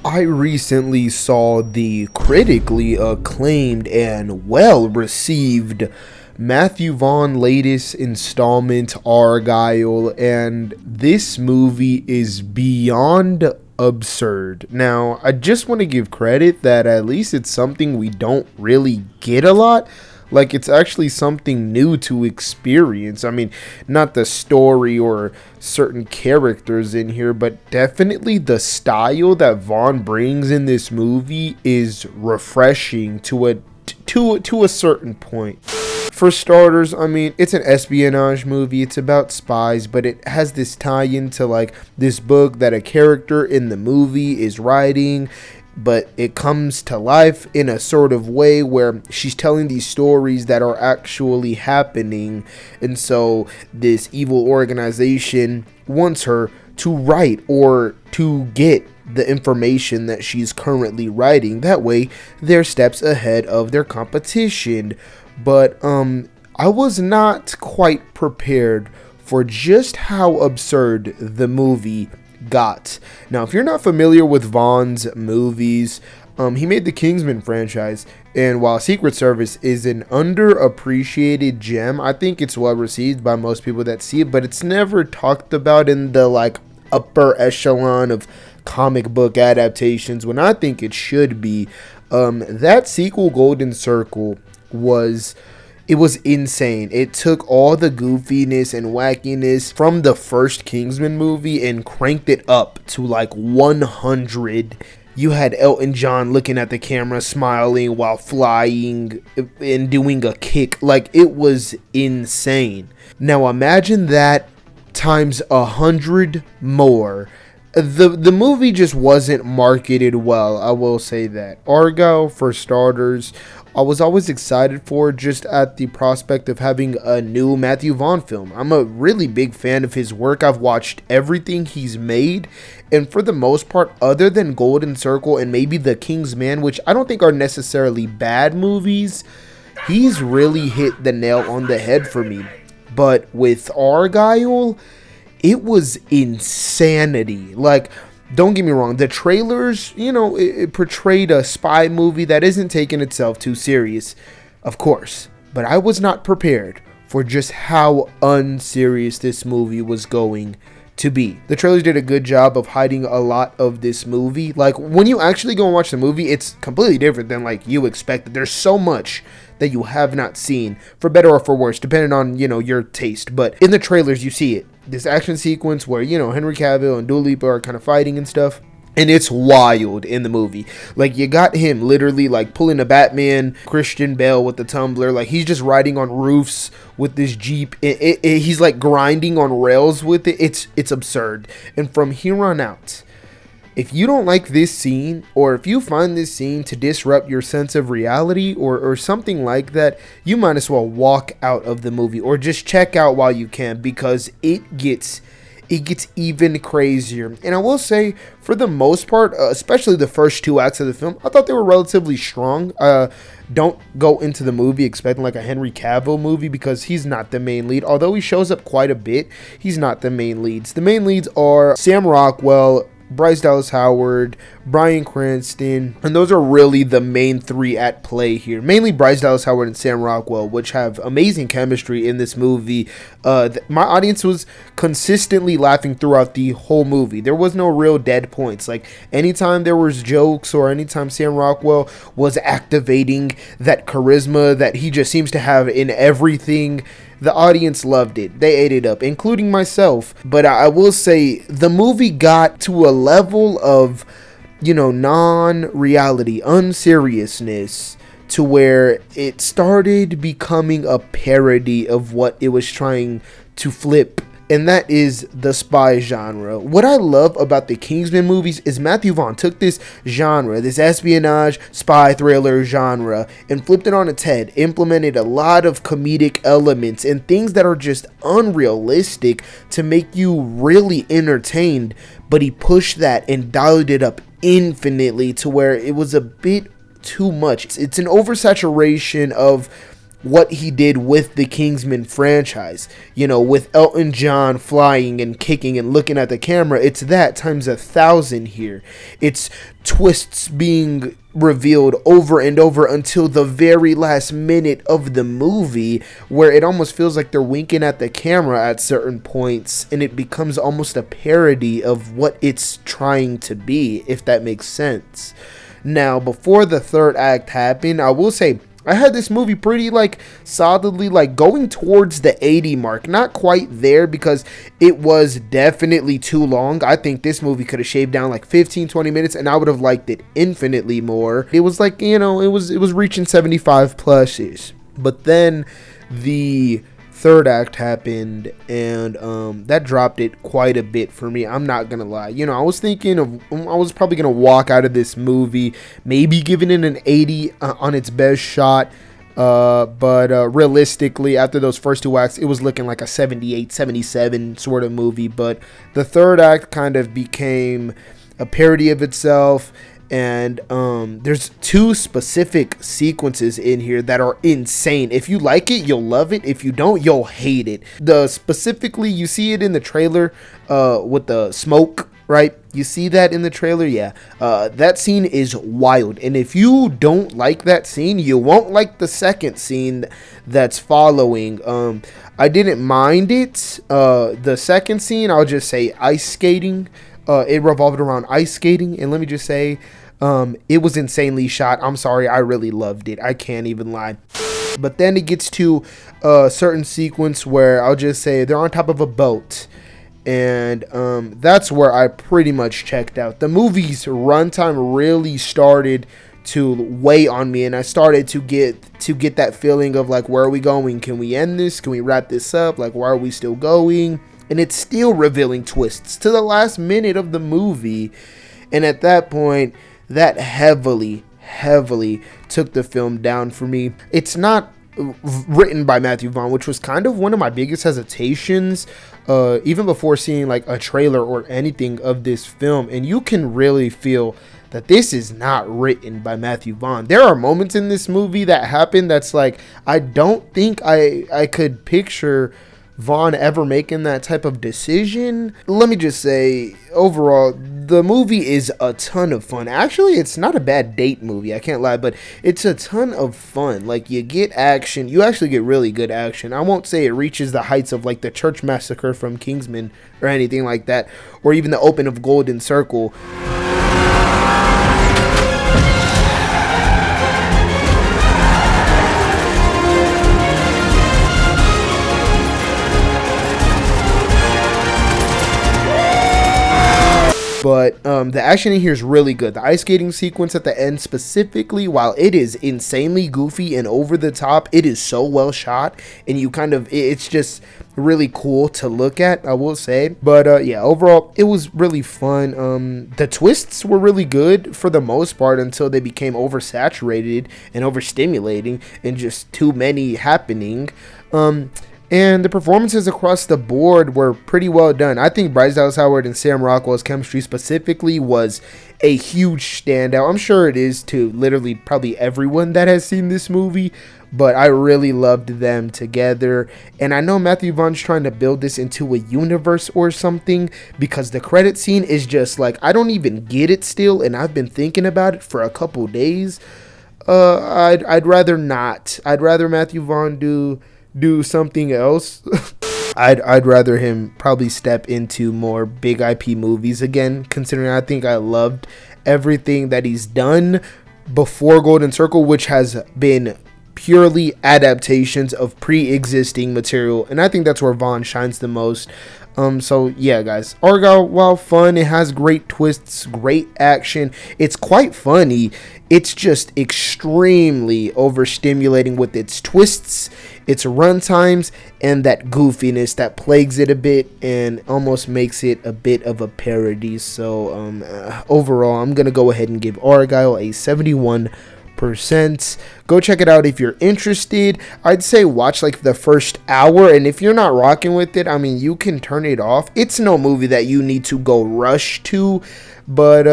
I recently saw the critically acclaimed and well received Matthew Vaughn's latest installment, Argylle, and this movie is beyond absurd. Now, I just want to give credit that at least it's something we don't really get a lot. Like, it's actually something new to experience. I mean, not the story or certain characters in here, but definitely the style that Vaughn brings in this movie is refreshing to a certain point. For starters, I mean, it's an espionage movie. It's about spies, but it has this tie-in to, like, this book that a character in the movie is writing, but it comes to life in a sort of way where she's telling these stories that are actually happening. And so this evil organization wants her to write or to get the information that she's currently writing. That way, they're steps ahead of their competition. But I was not quite prepared for just how absurd the movie got. Now, if you're not familiar with Vaughn's movies, he made the Kingsman franchise, and while Secret Service is an underappreciated gem, I think it's well received by most people that see it, but it's never talked about in the like upper echelon of comic book adaptations when I think it should be. That sequel, Golden Circle, was insane. It took all the goofiness and wackiness from the first Kingsman movie and cranked it up to like 100. You had Elton John looking at the camera, smiling while flying and doing a kick. Like, it was insane. Now imagine that times 100 more. The movie just wasn't marketed well, I will say that. Argylle, for starters, I was always excited for just at the prospect of having a new Matthew Vaughn film. I'm a really big fan of his work. I've watched everything he's made, and for the most part, other than Golden Circle and maybe The Kingsman, which I don't think are necessarily bad movies, he's really hit the nail on the head for me. But with Argylle, it was insanity. Like, don't get me wrong, the trailers, it portrayed a spy movie that isn't taking itself too serious, of course. But I was not prepared for just how unserious this movie was going to be. The trailers did a good job of hiding a lot of this movie. Like, when you actually go and watch the movie, it's completely different than like you expected. There's so much that you have not seen, for better or for worse, depending on, your taste. But in the trailers, you see it. This action sequence where, Henry Cavill and Dua Lipa are kind of fighting and stuff. And it's wild in the movie. Like, you got him literally like pulling a Batman Christian Bale with the tumbler. Like, he's just riding on roofs with this Jeep. He's like grinding on rails with it. It's absurd. And from here on out, if you don't like this scene, or if you find this scene to disrupt your sense of reality or something like that, you might as well walk out of the movie or just check out while you can, because it gets even crazier. And I will say, for the most part, especially the first two acts of the film, I thought they were relatively strong. Don't go into the movie expecting like a Henry Cavill movie, because he's not the main lead. Although he shows up quite a bit, he's not the main leads. The main leads are Sam Rockwell, Bryce Dallas Howard, Bryan Cranston, and those are really the main three at play here. Mainly Bryce Dallas Howard and Sam Rockwell, which have amazing chemistry in this movie. My audience was consistently laughing throughout the whole movie. There was no real dead points. Like, anytime there was jokes or anytime Sam Rockwell was activating that charisma that he just seems to have in everything, the audience loved it. They ate it up, including myself. But I will say, the movie got to a level of, non-reality, unseriousness, to where it started becoming a parody of what it was trying to flip. And that is the spy genre. What I love about the Kingsman movies is Matthew Vaughn took this genre, this espionage, spy thriller genre, and flipped it on its head, implemented a lot of comedic elements and things that are just unrealistic to make you really entertained, but he pushed that and dialed it up infinitely to where it was a bit too much. It's an oversaturation of what he did with the Kingsman franchise. You know, with Elton John flying and kicking and looking at the camera, it's that times 1,000 here. It's twists being revealed over and over until the very last minute of the movie, where it almost feels like they're winking at the camera at certain points, and it becomes almost a parody of what it's trying to be, if that makes sense. Now, before the third act happened, I will say I had this movie pretty solidly going towards the 80 mark. Not quite there, because it was definitely too long. I think this movie could have shaved down 15-20 minutes and I would have liked it infinitely more. It was it was reaching 75 plus ish. But then the third act happened, and that dropped it quite a bit for me. I'm not gonna lie. I was probably gonna walk out of this movie maybe giving it an 80 on its best shot, but realistically, after those first two acts, it was looking like a 78, 77 sort of movie. But the third act kind of became a parody of itself. And there's two specific sequences in here that are insane. If you like it, you'll love it. If you don't, you'll hate it. Specifically, you see it in the trailer with the smoke, right? You see that in the trailer? Yeah. That scene is wild. And if you don't like that scene, you won't like the second scene that's following. I didn't mind it. The second scene, I'll just say ice skating. It revolved around ice skating, and let me just say, it was insanely shot. I'm sorry, I really loved it. I can't even lie. But then it gets to a certain sequence where I'll just say they're on top of a boat, and that's where I pretty much checked out. The movie's runtime really started to weigh on me, and I started to get that feeling of where are we going? Can we end this? Can we wrap this up? Why are we still going? And it's still revealing twists to the last minute of the movie. And at that point, that heavily took the film down for me. It's not written by Matthew Vaughn, which was kind of one of my biggest hesitations, even before seeing a trailer or anything of this film. And you can really feel that this is not written by Matthew Vaughn. There are moments in this movie that happen that's I don't think I could picture Vaughn ever making that type of decision. Let me just say, overall, the movie is a ton of fun. Actually, it's not a bad date movie, I can't lie, but it's a ton of fun. You get action. You actually get really good action. I won't say it reaches the heights of the church massacre from Kingsman or anything like that, or even the open of Golden Circle. But the action in here is really good. The ice skating sequence at the end specifically, while it is insanely goofy and over the top, it is so well shot, and it's just really cool to look at, I will say. But yeah, overall, it was really fun. The twists were really good for the most part until they became oversaturated and overstimulating and just too many happening. And the performances across the board were pretty well done. I think Bryce Dallas Howard and Sam Rockwell's chemistry specifically was a huge standout. I'm sure it is to literally probably everyone that has seen this movie, but I really loved them together. And I know Matthew Vaughn's trying to build this into a universe or something, because the credit scene is just I don't even get it still, and I've been thinking about it for a couple days. I'd rather not. I'd rather Matthew Vaughn do something else. I'd rather him probably step into more big IP movies again, considering I think I loved everything that he's done before Golden Circle, which has been purely adaptations of pre-existing material, and I think that's where Vaughn shines the most. So yeah, guys, Argylle, while fun, it has great twists, great action. It's quite funny. It's just extremely overstimulating with its twists, its run times, and that goofiness that plagues it a bit and almost makes it a bit of a parody. So overall, I'm gonna go ahead and give Argylle a 71%. Go check it out if you're interested. I'd say watch the first hour, and if you're not rocking with it, I mean, you can turn it off. It's no movie that you need to go rush to, but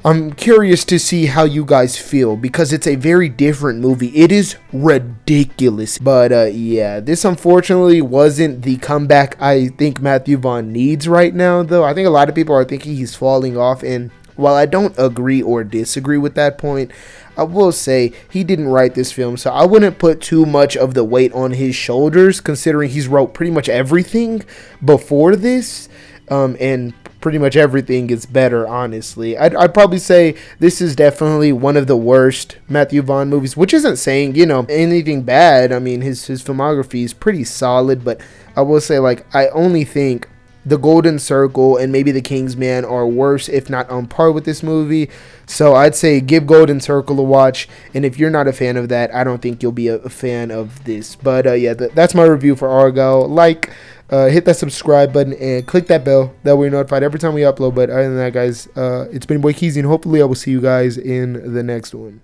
I'm curious to see how you guys feel because it's a very different movie. It is ridiculous. But yeah, this unfortunately wasn't the comeback I think Matthew Vaughn needs right now, though. I think a lot of people are thinking he's falling off, and while I don't agree or disagree with that point, I will say he didn't write this film, so I wouldn't put too much of the weight on his shoulders, considering he's wrote pretty much everything before this, and pretty much everything gets better, honestly. I'd probably say this is definitely one of the worst Matthew Vaughn movies, which isn't saying, you know, anything bad. I mean, his filmography is pretty solid, but I will say, like, I only think The Golden Circle and maybe The Kingsman are worse, if not on par with this movie. So I'd say give Golden Circle a watch, and if you're not a fan of that, I don't think you'll be a fan of this. But yeah, that's my review for Argylle. Hit that subscribe button and click that bell. That way you're notified every time we upload. But other than that, guys, it's been 𝙎𝙀🙗, and hopefully I will see you guys in the next one.